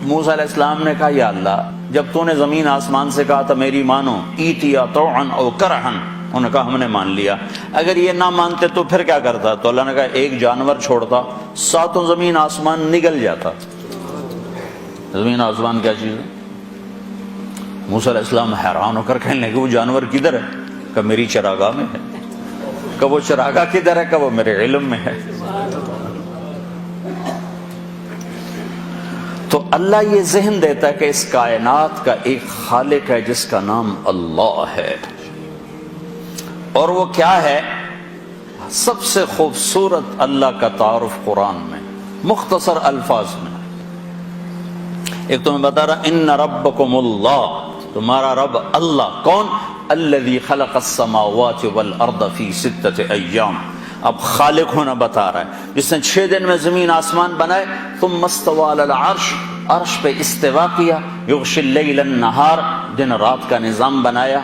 موسیٰ علیہ السلام نے کہا یا اللہ جب تو نے زمین آسمان سے کہا تھا میری مانو ایتیا طوعن او کرہن، انہوں نے کہا ہم نے مان لیا، اگر یہ نہ مانتے تو پھر کیا کرتا؟ تو اللہ نے کہا ایک جانور چھوڑتا ساتوں زمین آسمان نگل جاتا۔ زمین آسمان کیا چیز ہے؟ موسیٰ علیہ السلام حیران ہو کر کہنے لگے وہ جانور کدھر ہے؟ کہ میری چراگاہ میں ہے۔ کہ وہ چراگاہ کدھر ہے؟ کہ وہ میرے علم میں ہے۔ تو اللہ یہ ذہن دیتا ہے کہ اس کائنات کا ایک خالق ہے جس کا نام اللہ ہے، اور وہ کیا ہے؟ سب سے خوبصورت اللہ کا تعارف قرآن میں مختصر الفاظ میں ایک تو میں بتا رہا ان ربکم اللہ، تمہارا رب اللہ کون؟ الذی خلق السماوات والارض فی ستۃ ایام، اب خالق ہونا بتا رہا ہے جس نے 6 دن میں زمین آسمان بنائے، ثم استوى علی العرش، عرش پہ استوا کیا، یغشی اللیل النہار، دن رات کا نظام بنایا،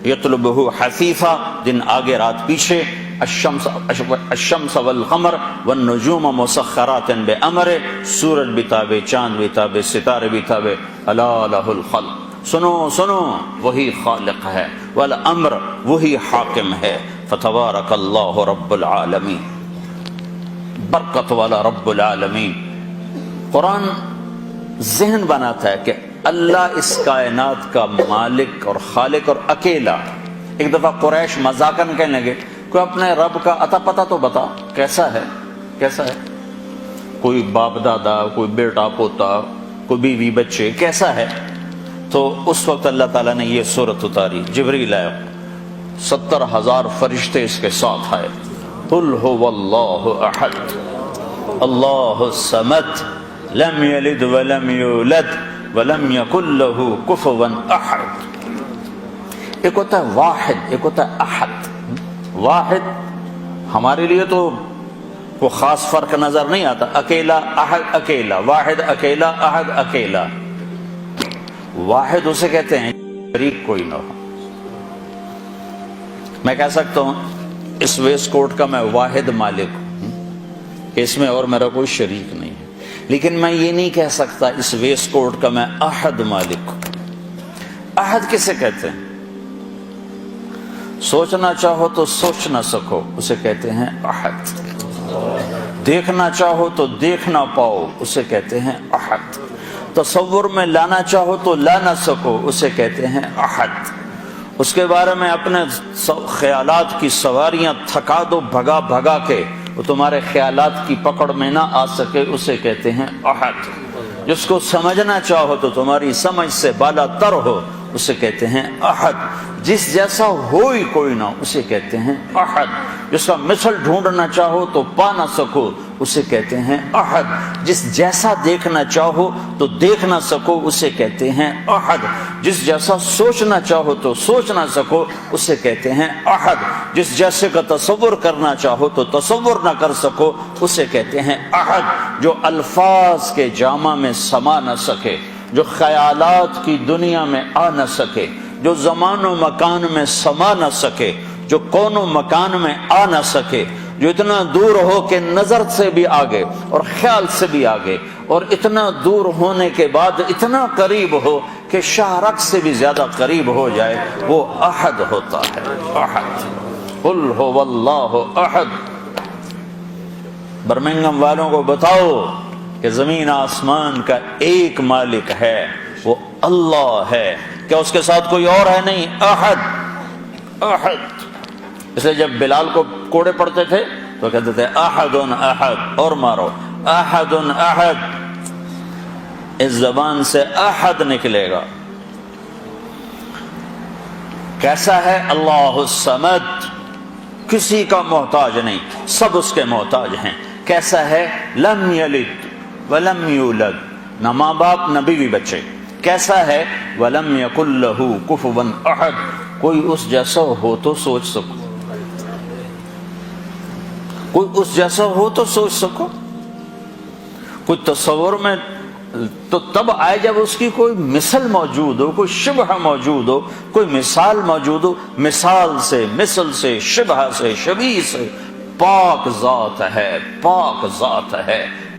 یطلبہ حثیفا، دن آگے رات پیچھے، الشمس والقمر والنجوم مسخرات بامرہ، سورج بھی تابع، چاند بھی تابع، ستارے بھی تابع، الا لہ الخلق، سنو سنو وہی خالق ہے، والامر وہی حاکم ہے، فتبارک اللہ رب العالمین، برکت والا رب العالمین۔ قرآن ذہن بناتا ہے کہ اللہ اس کائنات کا مالک اور خالق اور اکیلا۔ ایک دفعہ قریش مذاقاً کہنے لگے کوئی اپنے رب کا عطا پتہ تو بتا، کیسا ہے؟ کیسا ہے؟ کوئی باپ دادا، کوئی بیٹا پوتا، کوئی بیوی بچے، کیسا ہے؟ تو اس وقت اللہ تعالیٰ نے یہ سورت اتاری، جبریل آیا، 70,000 فرشتے اس کے ساتھ آئے، قل هو اللہ احد اللہ الصمد لم یلد ولم یولد ولم یکن له کفوا احد۔ ایک ہوتا ہے واحد، ایک ہوتا ہے احد۔ واحد ہمارے لیے تو کوئی خاص فرق نظر نہیں آتا، اکیلا احد اکیلا، واحد اکیلا، احد اکیلا۔ واحد اسے کہتے ہیں شریک کوئی نہ ہو۔ میں کہہ سکتا ہوں اس ویسٹ کوٹ کا میں واحد مالک ہوں کہ اس میں اور میرا کوئی شریک نہیں ہے، لیکن میں یہ نہیں کہہ سکتا اس ویسٹ کوٹ کا میں احد مالک ہوں۔ احد کسے کہتے ہیں؟ سوچنا چاہو تو سوچ نہ سکو اسے کہتے ہیں احد، دیکھنا چاہو تو دیکھ نہ پاؤ اسے کہتے ہیں احد، تصور میں لانا چاہو تو لا نہ سکو اسے کہتے ہیں احد، اس کے بارے میں اپنے خیالات کی سواریاں تھکا دو بھگا بھگا کے وہ تمہارے خیالات کی پکڑ میں نہ آ سکے اسے کہتے ہیں احد، جس کو سمجھنا چاہو تو تمہاری سمجھ سے بالا تر ہو اسے کہتے ہیں احد، جس جیسا ہو ہی کوئی نہ اسے کہتے ہیں احد، جس کا مثل ڈھونڈنا چاہو تو پا نہ سکو اسے کہتے ہیں احد، جس جیسا دیکھنا چاہو تو دیکھ نہ سکو اسے کہتے ہیں احد، جس جیسا سوچنا چاہو تو سوچ نہ سکو اسے کہتے ہیں احد، جس جیسے کا تصور کرنا چاہو تو تصور نہ کر سکو اسے کہتے ہیں احد، جو الفاظ کے جامع میں سما نہ سکے، جو خیالات کی دنیا میں آ نہ سکے، جو زمان و مکان میں سما نہ سکے، جو کون و مکان میں آ نہ سکے، جو اتنا دور ہو کہ نظر سے بھی آگے اور خیال سے بھی آگے، اور اتنا دور ہونے کے بعد اتنا قریب ہو کہ شاہ رگ سے بھی زیادہ قریب ہو جائے، وہ احد ہوتا ہے۔ احد، قل هو اللہ احد۔ برمنگھم والوں کو بتاؤ کہ زمین آسمان کا ایک مالک ہے، وہ اللہ ہے، کیا اس کے ساتھ کوئی اور ہے؟ نہیں، احد احد۔ اس لیے جب بلال کو کوڑے پڑتے تھے تو کہتے تھے احد احد، اور مارو احد احد، اس زبان سے احد نکلے گا۔ کیسا ہے؟ اللہ الصمد، کسی کا محتاج نہیں، سب اس کے محتاج ہیں۔ کیسا ہے؟ لم یلد ولم یولد، نہ ماں باپ نہ بیوی بچے۔ کیسا ہے؟ ولم یکن لہ کفوا احد، کوئی اس جیسا ہو تو سوچ سکو، کوئی اس جیسا ہو تو سوچ سکو، کوئی تصور میں تو تب آئے جب اس کی کوئی مثل موجود ہو، کوئی شبہ موجود ہو، کوئی مثال موجود ہو۔ مثال سے، مثل سے، شبہ سے، شبیہ سے پاک ذات ہے، پاک ذات ہے۔